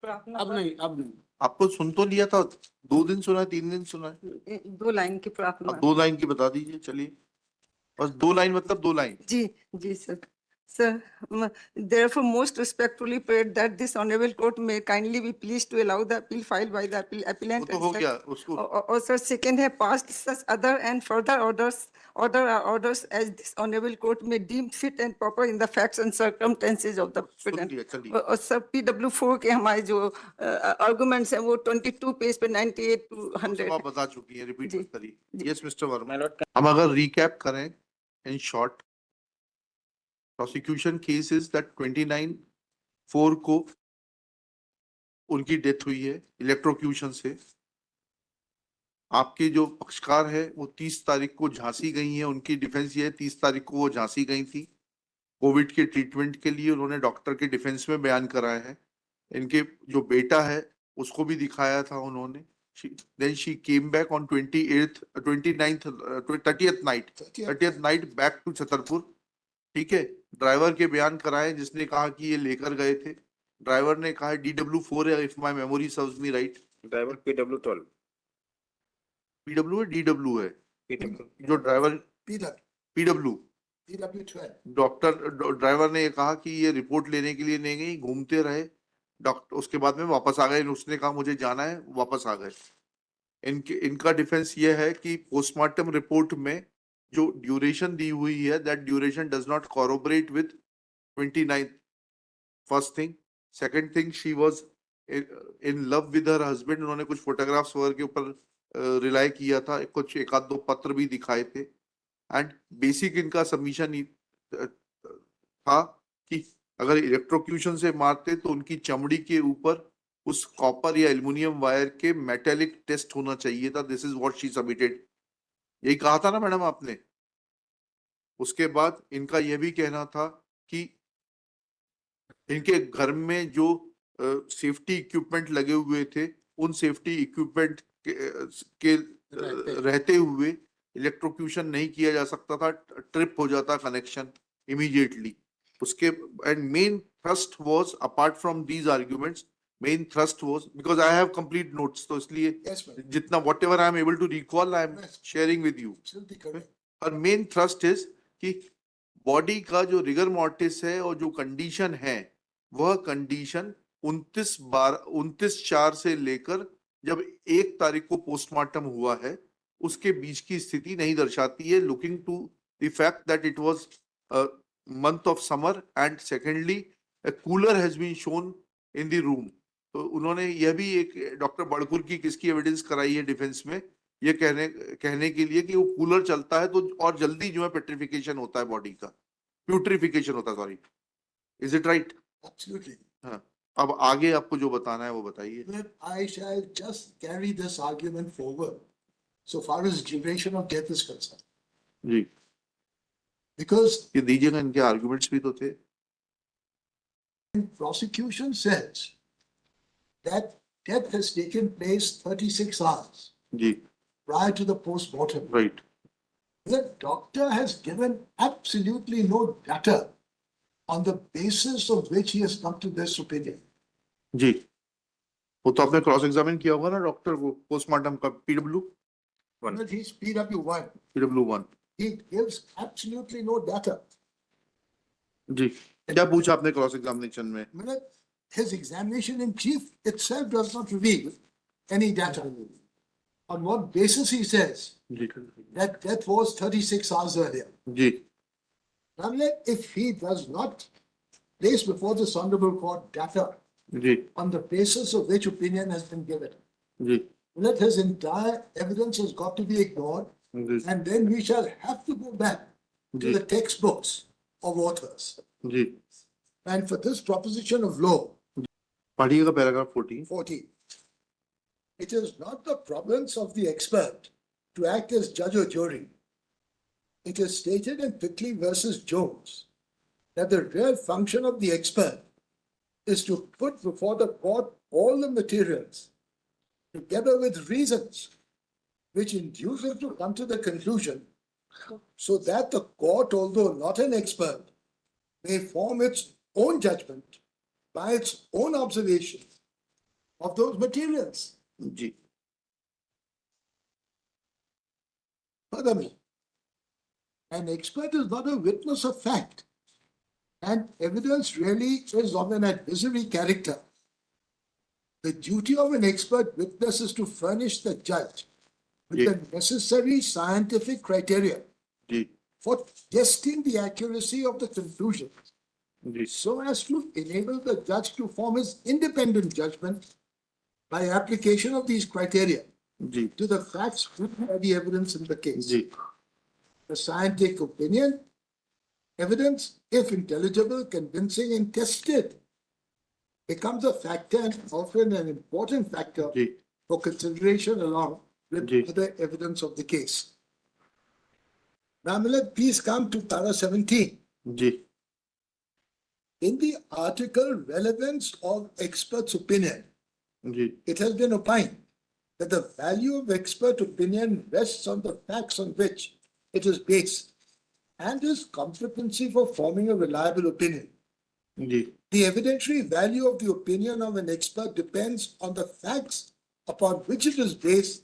प्रार्थना अब नहीं, अब नहीं। आपको सुन तो लिया था, 2 दिन सुना है, 3 दिन सुना है? 2 लाइन की प्रार्थना। अब 2 लाइन की बता दीजिए, चलिए। बस 2 लाइन, मतलब 2 line. Ji sir. Sir, therefore most respectfully prayed that this honorable court may kindly be pleased to allow the appeal filed by the वो appellant. तो हो गया उसको। Or sir, second है passed such other and further orders as this honorable court may deem fit and proper in the facts and circumstances of the soon appellant. लिया, चलिए। और sir PW4 के हमारे जो आर्गुमेंट्स हैं वो 22 पेज पे 98 to 100 आप बता चुकी हैं, रिपीट जी, मत करिए। जी। यस मिस्टर वर्मा, हम अगर रिकैप करें in short, prosecution case is that 29/4 को उनकी डेथ हुई है इलेक्ट्रोक्यूशन से। आपके जो पक्षकार है वो 30 तारीख को झांसी गई हैं, उनकी डिफेंस ये है 30 तारीख को वो झांसी गई थी कोविड के ट्रीटमेंट के लिए, उन्होंने डॉक्टर के डिफेंस में बयान कराया है। इनके जो बेटा है उसको भी दिखाया था उन्होंने। then she came back on 28th 29th 30th night back to Chhatarpur. ठीक है, ड्राइवर के बयान कराए जिसने कहा कि ये लेकर गए थे। ड्राइवर ने कहा DW4 है, if my memory serves me right. Driver PW12 PW है, DW है PW जो driver PW PW12 doctor driver ने कहा कि ये रिपोर्ट लेने के लिए नहीं गई, घूमते रहे डॉक्टर, उसके बाद में वापस आ गए। उसने कहा मुझे जाना है, वापस आ गए। इनका डिफेंस ये है कि पोस्टमार्टम रिपोर्ट में जो ड्यूरेशन दी हुई है that duration does not corroborate with 29th। First thing. Second thing, she was in love with her husband. उन्होंने कुछ फोटोग्राफ्स वगैरह के ऊपर रिलाई किया था, कुछ एक आध 2 पत्र भी दिखाए थे। एंड बेसिक इनका सबमिशन था कि अगर इलेक्ट्रोक्यूशन से मारते तो उनकी चमड़ी के ऊपर उस कॉपर या एल्युमिनियम वायर के मेटेलिक टेस्ट होना चाहिए था। This is what she submitted. यही कहा था ना मैडम आपने। उसके बाद इनका यह भी कहना था कि इनके घर में जो सेफ्टी इक्विपमेंट लगे हुए थे उन सेफ्टी इक्विपमेंट के रहते हुए इलेक्ट्रोक्यूशन नहीं किया जा सकता था, ट्रिप हो जाता कनेक्शन इमीडिएटली। उसके and main thrust was apart from these arguments, main thrust was because I have complete notes, तो इसलिए जितना whatever I am able to recall I am sharing with you. और main thrust is कि body का जो rigour mortis है और जो कंडीशन है वह कंडीशन 29/4 से लेकर जब 1 तारीख को पोस्टमार्टम हुआ है उसके बीच की स्थिति नहीं दर्शाती है, looking to the fact that it was month of summer and secondly a cooler has been shown in the room। तो उन्होंने यह भी एक डॉक्टर बड़कुर की किसकी एविडेंस कराई है डिफेंस में, ये कहने के लिए कि वो कूलर चलता है तो और जल्दी जो है पेट्रिफिकेशन होता है बॉडी का, प्यूट्रिफिकेशन होता है, sorry. Is it right? Absolutely. हाँ, अब आगे आपको जो बताना है वो बताइए। Then I shall just carry this argument forward so far as duration of death is concerned. Ji, Because ये दीजिएगा, इनके आर्गुमेंट्स भी तो थे। prosecution says that death has taken place 36 hours जी, prior to the post-mortem. Right. The doctor has given absolutely no data on the basis of which he has come to this opinion. जी, वो तो आपने cross examine किया होगा ना doctor को postmortem का, But he's PW1. PW1। He gives absolutely no data. जी, क्या पूछा आपने क्रॉस एग्जामिनेशन में? His examination in chief itself does not reveal any data. On what basis he says जी, that death was 36 hours earlier. जी, Now, if he does not place before this honorable court data जी, on the basis of which opinion has been given, जी, let his entire evidence has got to be ignored, जी, and then we shall have to go back to जी, the textbooks of authors. जी। And for this proposition of law, पढ़िएगा paragraph 14। 14, it is not the province of the expert to act as judge or jury. It is stated in Pickley versus Jones that the real function of the expert is to put before the court all the materials together with reasons which induce it to come to the conclusion so that the court, although not an expert, may form its own judgment by its own observation of those materials. जी Furthermore, an expert is not a witness of fact, and evidence really is of an advisory character. The duty of an expert witness is to furnish the judge with Yeah. the necessary scientific criteria जी for testing the accuracy of the conclusion जी so as to enable the judge to form his independent judgment by application of these criteria जी to the facts proven by the evidence in the case. जी The scientific opinion, evidence, if intelligible, convincing, and tested, becomes a factor and often an important factor जी for consideration along with Ji. other evidence of the case. Now, Millet, please come to para 17. जी In the article Relevance of Expert's Opinion, जी it has been opined that the value of expert opinion rests on the facts on which it is based and his competency for forming a reliable opinion. जी The evidentiary value of the opinion of an expert depends on the facts upon which it is based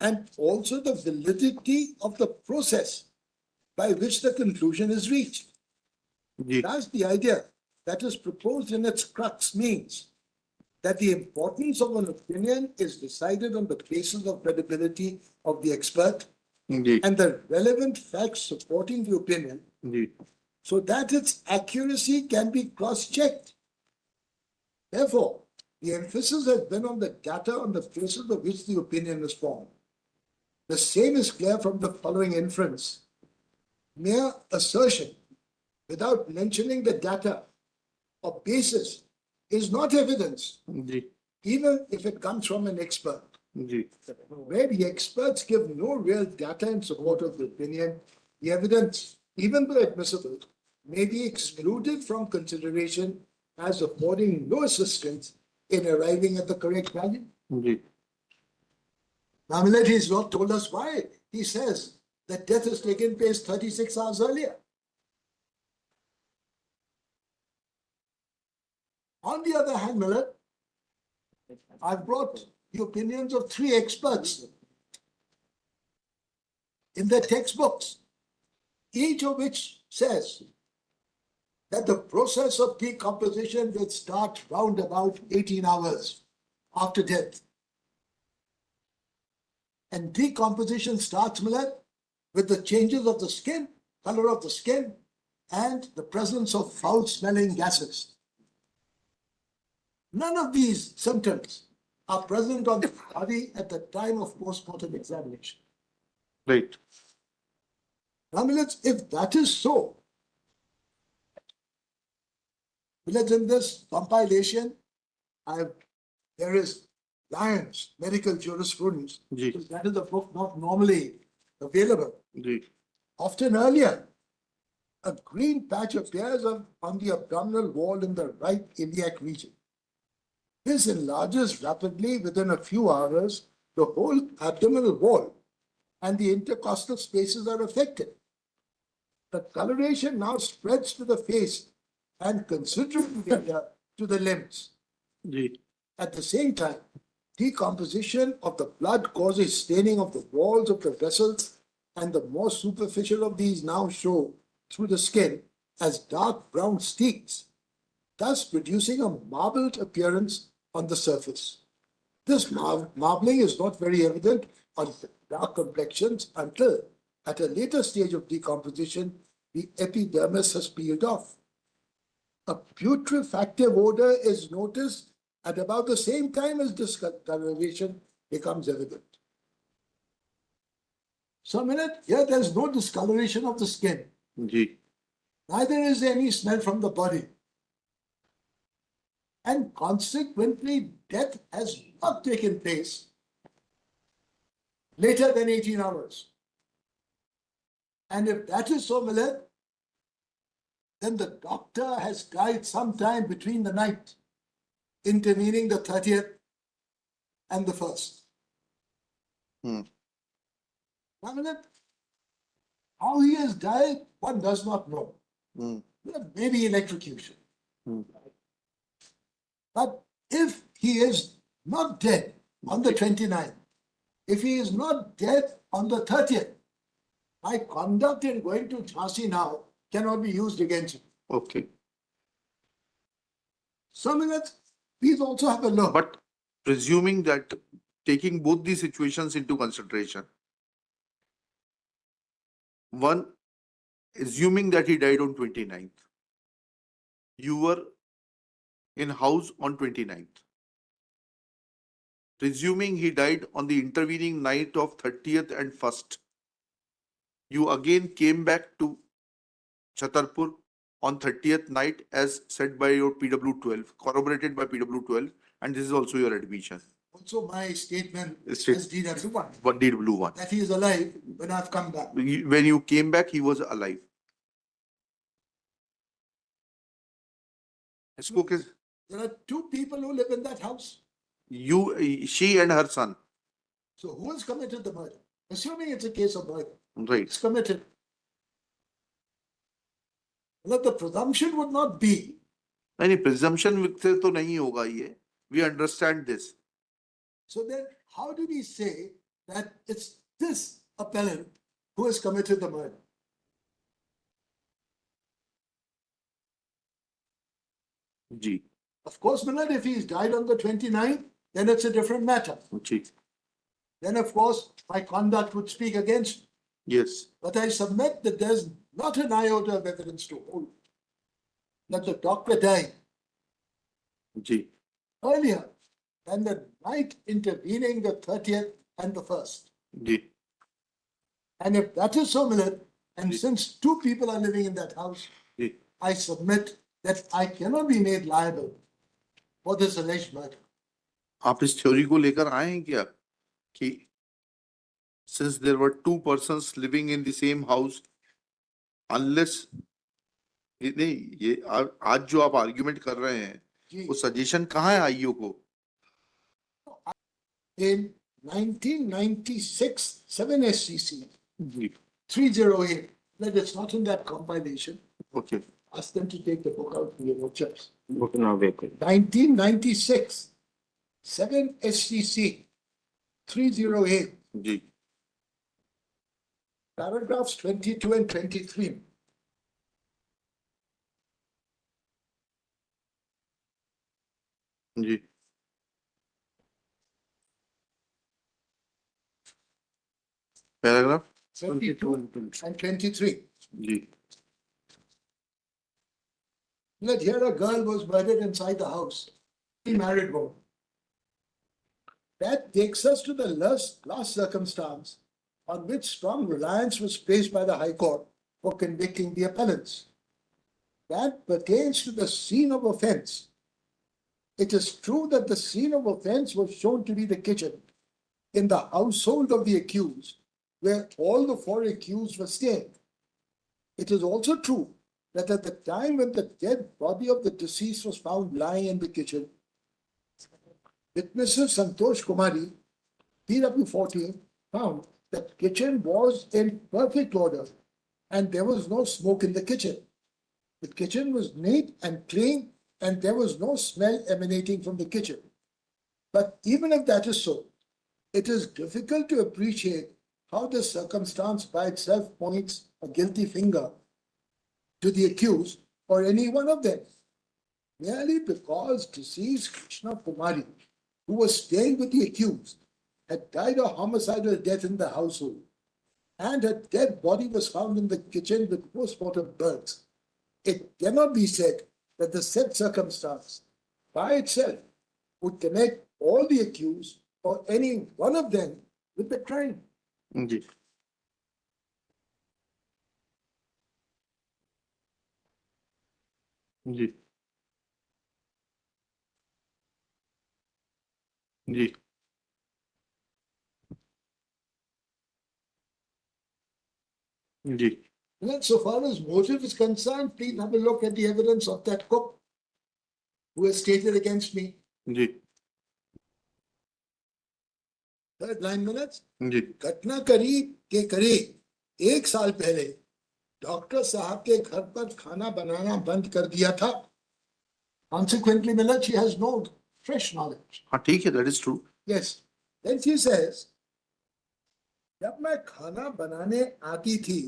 and also the validity of the process by which the conclusion is reached. जी Thus, the idea that is proposed in its crux means that the importance of an opinion is decided on the basis of credibility of the expert जी and the relevant facts supporting the opinion जी so that its accuracy can be cross-checked. Therefore, the emphasis has been on the data on the basis of which the opinion is formed. The same is clear from the following inference. Mere assertion without mentioning the data or basis is not evidence, जी even if it comes from an expert. जी Where the experts give no real data in support of the opinion, the evidence, even though admissible, may be excluded from consideration as affording no assistance in arriving at the correct value. जी Now, Millet has not told us why. He says that death has taken place 36 hours earlier. On the other hand, Millet, I've brought the opinions of 3 experts in their textbooks, each of which says that the process of decomposition will start round about 18 hours after death. And decomposition starts, Millet, with the changes of the skin, color of the skin, and the presence of foul-smelling gases. None of these symptoms are present on the body at the time of postmortem examination. right Now, Millet, if that is so, Millet, in this compilation, there is Lyons Medical Jurisprudence. जी That is a book not normally available. जी Often earlier, a green patch appears on the abdominal wall in the right iliac region. This enlarges rapidly within a few hours. The whole abdominal wall and the intercostal spaces are affected. The coloration now spreads to the face and considerably to the limbs. जी At the same time, decomposition of the blood causes staining of the walls of the vessels, and the more superficial of these now show through the skin as dark brown streaks, thus producing a marbled appearance on the surface. This marbling is not very evident on dark complexions until, at a later stage of decomposition, the epidermis has peeled off. A putrefactive odor is noticed at about the same time as discoloration becomes evident. So, a minute, here there's no discoloration of the skin. जी Neither is there any smell from the body. And consequently, death has not taken place later than 18 hours. And if that is so, Millet, then the doctor has died sometime between the night intervening the 30th and the 1st. Hmm. Now, Millet, how he has died, one does not know. Hmm. Maybe electrocution. Hmm. But if he is not dead on the 29th, if he is not dead on the 30th, my conduct in going to Jhansi now cannot be used against him. Okay. So, minutes, please also have a look. But presuming that, taking both these situations into consideration, one, assuming that he died on 29th, you were in house on 29th. Presuming he died on the intervening night of 30th and 1st, you again came back to Chhatarpur on 30th night as said by your PW12, corroborated by PW12, and this is also your admission. Also, my statement State- as DW1 What did blue one? that he is alive when I've come back. When you came back, he was alive. इसको किस- There are two people who live in that house. she and her son, So, who has committed the murder? Assuming it's a case of murder, right? it's committed. Well, the presumption would not be नहीं, presumption से तो नहीं होगा ये. We understand this. so. Then, how do we say that it's this appellant who has committed the murder? Ji, Of course, Millard, if he's died on the 29th, then it's a different matter. Ji, Then, of course, my conduct would speak against me. yes, But I submit that there's not an iota of evidence to hold that the doctor died ji, earlier than the night intervening the 30th and the 1st. Ji, And if that is so, Millard, and Yes. since two people are living in that house, ji. I submit that I cannot be made liable for this alleged murder. आप इस theory को लेकर आए हैं क्या कि since there were two persons living in the same house, unless नहीं ये आज जो आप आर्ग्यूमेंट कर रहे हैं Gee, वो सजेशन कहाँ है आईओ को? in 1996, 7 SCC जी, 308, that it's not in that compilation. Okay, Ask them to take the book out for your watchers. Book now vacant. 1996, 7 SCC 308, जी, paragraphs 22 and 23. जी, पैराग्राफ 22 and 23. जी, That here a girl was murdered inside the house, a married woman. That takes us to the last circumstance on which strong reliance was placed by the High Court for convicting the appellants. That pertains to the scene of offense. It is true that the scene of offense was shown to be the kitchen in the household of the accused, where all the four accused were staying. It is also true that at the time when the dead body of the deceased was found lying in the kitchen, witnesses Santosh Kumari, PW14, found that kitchen was in perfect order and there was no smoke in the kitchen. The kitchen was neat and clean and there was no smell emanating from the kitchen. But even if that is so, it is difficult to appreciate how this circumstance by itself points a guilty finger to the accused or any one of them, merely because deceased Krishna Kumari, who was staying with the accused, had died a homicidal death in the household, and her dead body was found in the kitchen with post-mortem burns. It cannot be said that the said circumstance by itself would connect all the accused or any one of them with the crime. जी, जी, जी, जी, And so far as motive is concerned, please have a look at the evidence of that cook who has stated against me. जी, Third line minutes. जी, घटना करीब के करीब 1 साल पहले डॉक्टर साहब के घर पर खाना बनाना बंद कर दिया था. Consequently, Millard, she has no fresh knowledge. हाँ ठीक है, that is true. Yes. Then she says, जब मैं खाना बनाने आती थी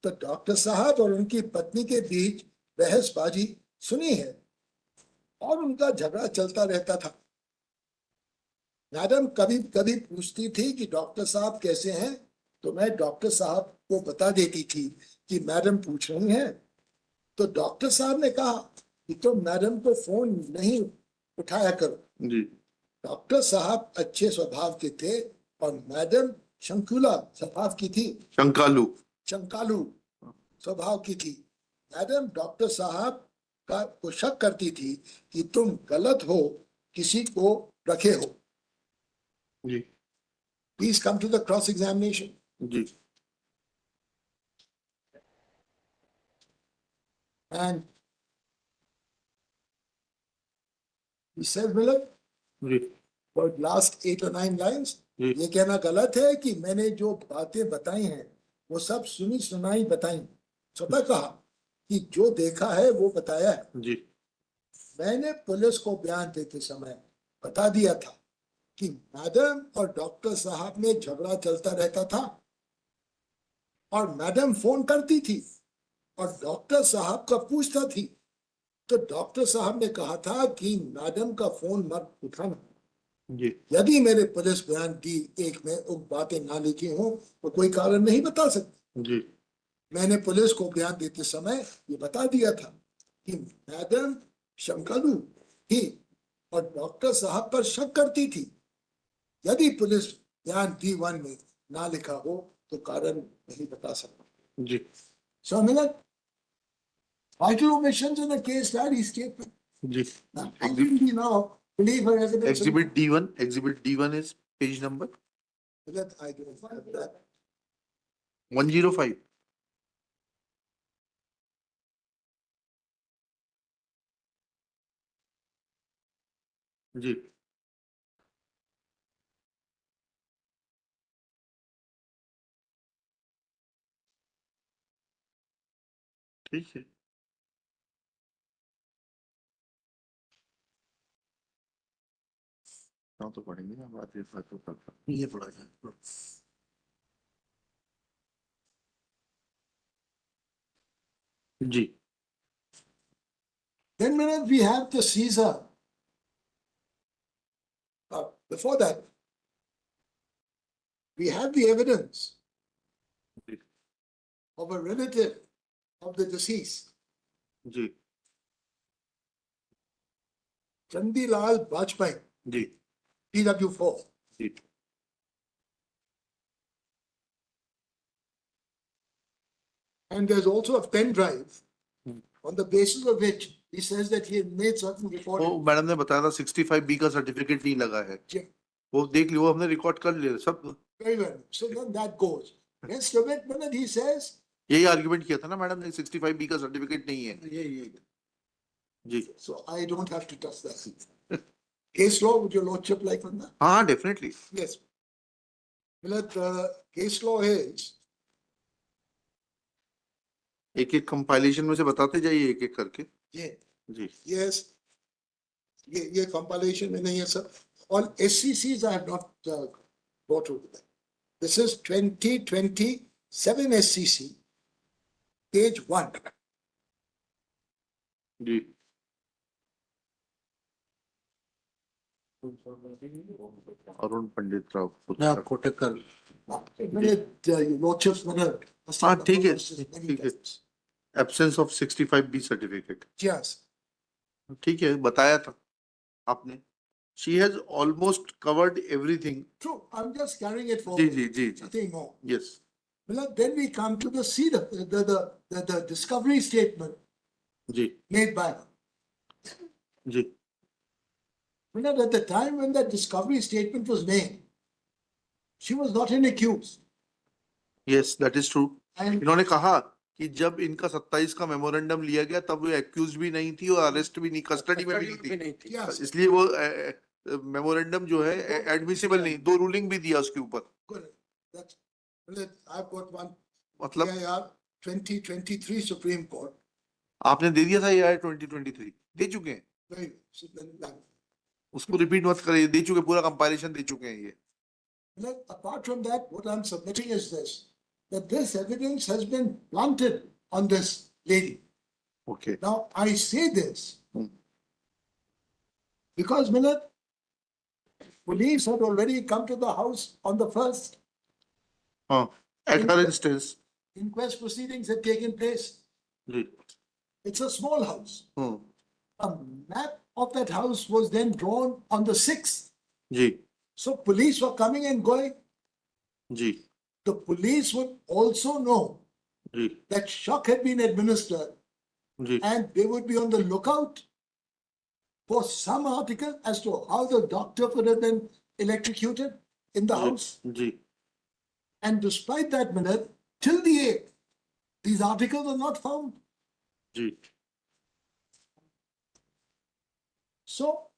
तो डॉक्टर साहब और उनकी पत्नी के बीच बहसबाजी सुनी है और उनका झगड़ा चलता रहता था। मैडम कभी कभी पूछती थी कि डॉक्टर साहब कैसे हैं, तो मैं डॉक्टर साहब को बता देती थी कि मैडम पूछ रही हैं। तो डॉक्टर साहब ने कहा कि तो मैडम को फोन नहीं उठाया करो। जी डॉक्टर साहब अच्छे स्वभाव के थे और मैडम शंकुला स्वभाव की थी, शंकालू. शंकालू स्वभाव की थी। मैडम डॉक्टर साहब को शक करती थी कि तुम गलत हो, किसी को रखे हो। जी please come to the cross examination. जी एंड he said, Miller, जी for last 8 or 9 lines, जी ये कहना गलत है कि मैंने जो बातें बताई हैं वो सब सुनी सुनाई बताई। स्वतः कहा कि जो देखा है वो बताया है। जी मैंने पुलिस को बयान देते समय बता दिया था कि मैडम और डॉक्टर साहब में झगड़ा चलता रहता था और मैडम फोन करती थी और डॉक्टर साहब का पूछता थी, तो डॉक्टर साहब ने कहा था कि मैडम का फोन मत उठाना। जी यदि मेरे पुलिस बयान दी एक में उन बातें ना लिखी हो तो कोई कारण नहीं बता सकते। जी मैंने पुलिस को बयान देते समय ये बता दिया था कि मैडम शंकालू थी और डॉक्टर साहब पर शक करती थी। यदि पुलिस बयान D1 में ना लिखा हो तो कारण नहीं बता सकता। जी So, vital omissions in the case study statement. Ji. Now, how can we now believe her evidence? Exhibit D1. Exhibit D1 is page number That I don't have that. 105. जी ठीक है. ना तो पढ़ेंगे ना, बात ये पढ़ा जाए. जी Then we have the Caesar. Before that, we have the evidence जी of a relative of the deceased, जी Chandilal Bajpai, जी PW4. जी And there's also a pen drive on the basis of which he says that he had made certain वो recordings. Madam ने बताया था 65B का certificate नहीं लगा है. Yeah, वो देख लियो, हमने रिकॉर्ड कर लिया सब. very well. So then that goes. Rest of it, when he says, यही आर्ग्यूमेंट किया था ना मैडम ने, 65B का सर्टिफिकेट नहीं है. yeah. जी So I don't have to touch that. Case law, would your lordship like on that? हाँ definitely. Yes. The case law is, एक एक कंपाइलेशन में से बताते जाइए एक एक करके. yeah, जी yes. ये compilation में नहीं है sir. All SCCs I have not brought over there. This is 2027 SCC, page 1. Ji Arun Pandit Rao Kotekar. Your lordship's gonna- हाँ ठीक है Many ठीक है. times. Absence of 65B certificate. Yes. ठीक है, बताया था आपने. She has almost covered everything. True. I'm just carrying it ji forward. जी जी जी. Nothing more. Yes. Well, then we come to the seed of the discovery statement ji made by her. Ji Well, at the time when that discovery statement was made, she was not an accused. yes that is true. And इन्होंने कहा कि जब इनका 27 का memorandum लिया गया तब वो एक्यूज भी नहीं थी और अरेस्ट भी नहीं, कस्टडी में भी नहीं थी. yes, इसलिए वो मेमोरेंडम जो है एडमिसिबल नहीं. 2 रूलिंग भी दिया उसके ऊपर. good. That's, well, I've got one मतलब PIR 2023 Supreme Court. आपने दे दिया था ये 2023 दे चुके हैं. Very, so then that- उसको रिपीट मत करिए, दे चुके, पूरा कंपाइलेशन दे चुके हैं ये। Like, apart from that, what I'm submitting is this, that this evidence has been planted on this lady. Okay. Now, I say this Hmm. because, Millard, police had already come to the house on the first. हाँ, at her instance. Inquest proceedings had taken place. जी। It's a small house. Hmm. A map of that house was then drawn on the 6th. जी। So police were coming and going. जी। The police would also know जी। that shock had been administered, जी। and they would be on the lookout for some article as to how the doctor could have been electrocuted in the house. जी। And despite that, minute, till the 8th, these articles were not found. जी। So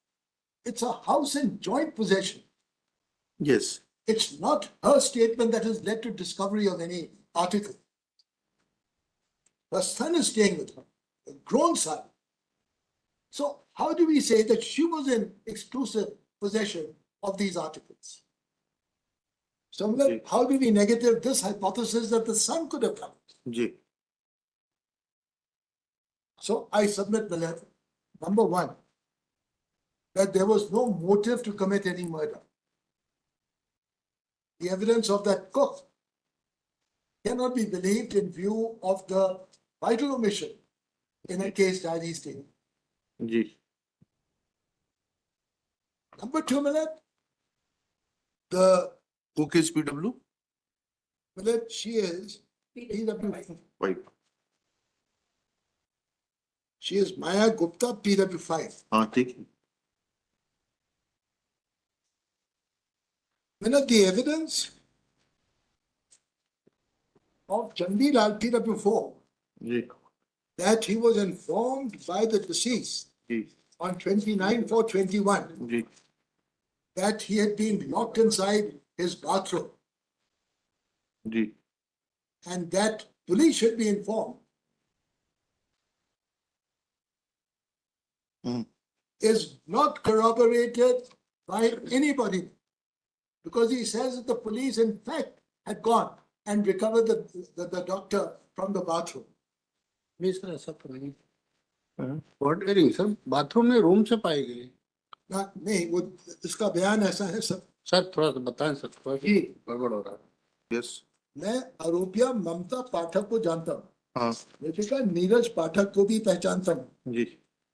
it's a house in joint possession. Yes. It's not her statement that has led to discovery of any article. Her son is staying with her, a grown son. So how do we say that she was in exclusive possession of these articles? So Okay. how do we negative this hypothesis that the son could have done it? जी। So I submit, Millard, number one, that there was no motive to commit any murder. The evidence of that cook cannot be believed in view of the vital omission in a case diary statement. जी। Number two, Millard, the cook is PW Millard, she is PW. Wife. She is Maya Gupta, PW5. हाँ, ठीक है। Millard, the evidence of Chandi Lal, PW4, जी। that he was informed by the deceased जी। on 29/4/21 जी। that he had been locked inside his bathroom जी। and that police should be informed hmm. is not corroborated by anybody, because he says that the police in fact had gone and recovered the doctor from the bathroom. नहीं sir, ऐसा तो नहीं। What hearing sir, bathroom में room से पाई गई। ना नहीं, वो इसका बयान ऐसा है सर। सर थोड़ा सा बताएं सर, थोड़ा सा जी। गड़बड़ हो रहा है। यस। मैं आरोपिया ममता पाठक को जानता हूँ, हाँ। मृतका नीरज पाठक को भी पहचानता हूँ। जी।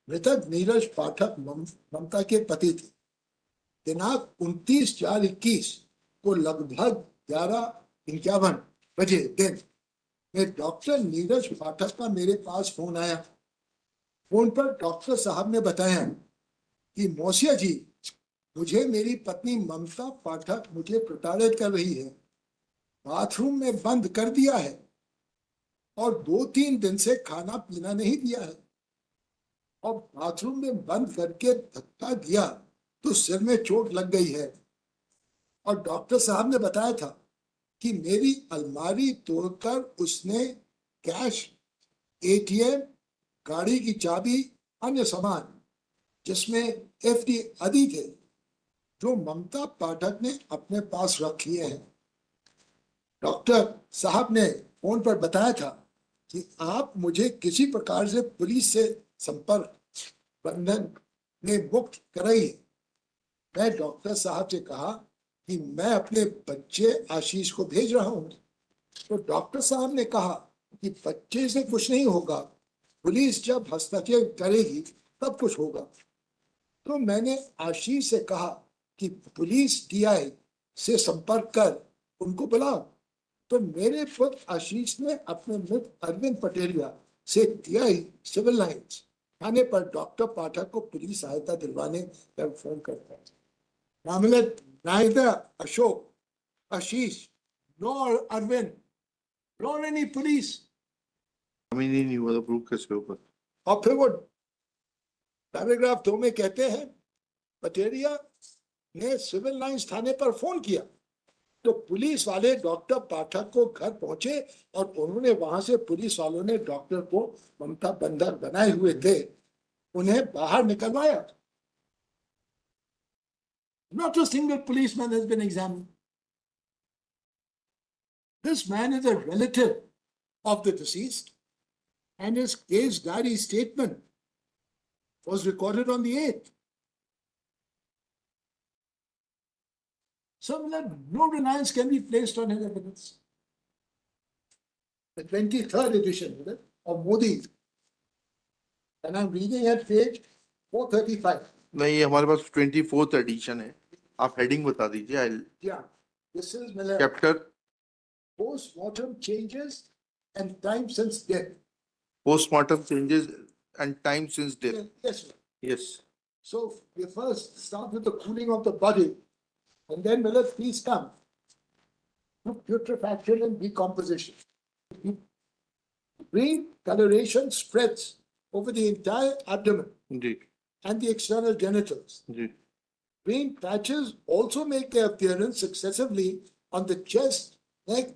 मृतक नीरज पाठक ममता के पति थे। दिनांक 29/4/21 को लगभग 11:51 बजे दिन में डॉक्टर नीरज पाठक का मेरे पास फोन आया। फोन पर डॉक्टर साहब ने बताया कि मौसिया जी, मुझे मेरी पत्नी ममता पाठक मुझे प्रताड़ित कर रही है, बाथरूम में बंद कर दिया है और 2-3 दिन से खाना पीना नहीं दिया है, और बाथरूम में बंद करके धक्का दिया तो सिर में चोट लग गई है। और डॉक्टर साहब ने बताया था कि मेरी अलमारी तोड़कर उसने कैश, एटीएम, गाड़ी की चाबी, अन्य सामान जिसमें एफडी आदि थे, जो ममता पाठक ने अपने पास रख लिए हैं। डॉक्टर साहब ने फोन पर बताया था कि आप मुझे किसी प्रकार से पुलिस से संपर्क बंधन में मुक्त कराइए। मैं डॉक्टर साहब से कहा कि मैं अपने बच्चे आशीष को भेज रहा हूँ। तो डॉक्टर साहब ने कहा कि बच्चे से कुछ नहीं होगा, पुलिस जब हस्तक्षेप करेगी तब कुछ होगा। तो मैंने आशीष से कहा कि पुलिस टीआई से संपर्क कर उनको बुलाओ। तो मेरे पुत्र आशीष ने अपने मित्र अरविंद पटेलिया से टीआई सिविल लाइंस थाने पर डॉक्टर पाठक को पुलिस सहायता दिलवाने पर फोन करता है। मामले neither Ashok, Ashish, nor Arvind, nor any police. हमें नहीं हुआ, प्रूव कैसे होगा? और फिर वो पैराग्राफ 2 में कहते हैं, पटेरिया ने सिविल लाइंस थाने पर फोन किया तो पुलिस वाले डॉक्टर पाठक को घर पहुंचे और उन्होंने वहां से, पुलिस वालों ने डॉक्टर को ममता बंधक बनाए हुए थे, उन्हें बाहर निकलवाया। Not a single policeman has been examined. This man is a relative of the deceased, and his case diary statement was recorded on the 8th. So no reliance can be placed on his evidence. The 23rd edition of Modi, and I'm reading at page 435. नहीं, ये हमारे पास 24th addition है, आप heading बता दीजिए. Yeah, this is Miller. Chapter Post-mortem changes and time since death. Postmortem changes and time since death. Yes, sir. Yes. So we first start with the cooling of the body, and then Miller, please come to putrefaction and decomposition. Green coloration spreads over the entire abdomen जी and the external genitals. जी Green patches also make their appearance successively on the chest, neck,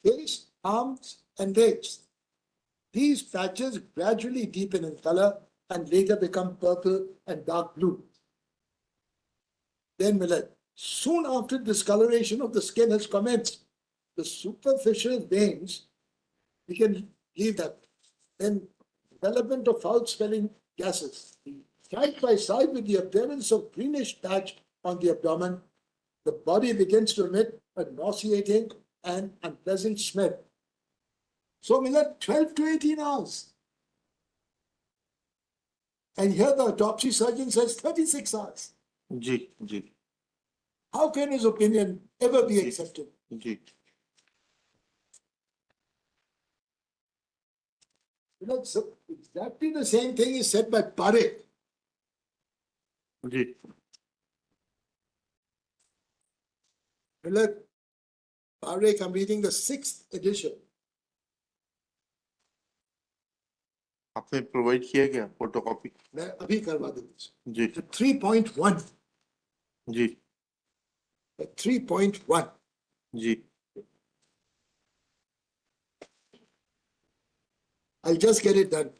face, arms, and legs. These patches gradually deepen in color and later become purple and dark blue. Then Miller, soon after discoloration of the skin has commenced, the superficial veins, we can leave that. Then development of foul-smelling gases. Side by side with the appearance of greenish patch on the abdomen, the body begins to emit a nauseating and unpleasant smell. So Miller, 12 to 18 hours. And here the autopsy surgeon says 36 hours. जी जी How can his opinion ever be accepted? जी. So exactly the same thing is said by Parekh. जी Miller, Parekh, I'm reading the 6th edition. आपने provide किया क्या photocopy? मैं अभी करवा दूंगा. जी 3.1. जी 3.1. जी. I'll just get it done.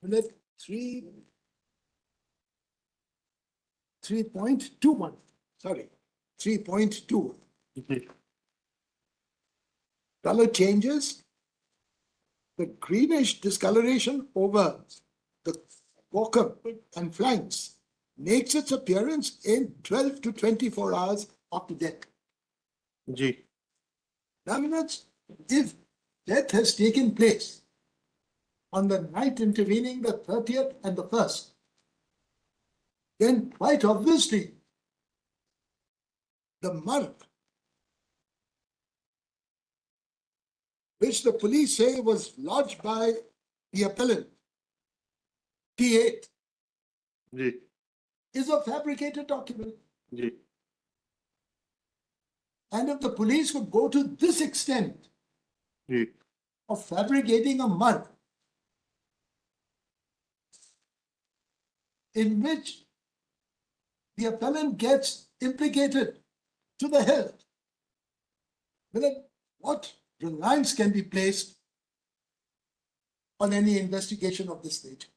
Miller, 3.21. Sorry, 3.2. Ji Color changes. The greenish discoloration over the bocum and flanks makes its appearance in 12 to 24 hours after death. Ji Now, if death has taken place on the night intervening the 30th and the 1st, then quite obviously the mark which the police say was lodged by the appellant, P8, ji is a fabricated document. Ji And if the police could go to this extent ji of fabricating a mark in which the appellant gets implicated to the hilt, then what reliance can be placed on any investigation of this nature?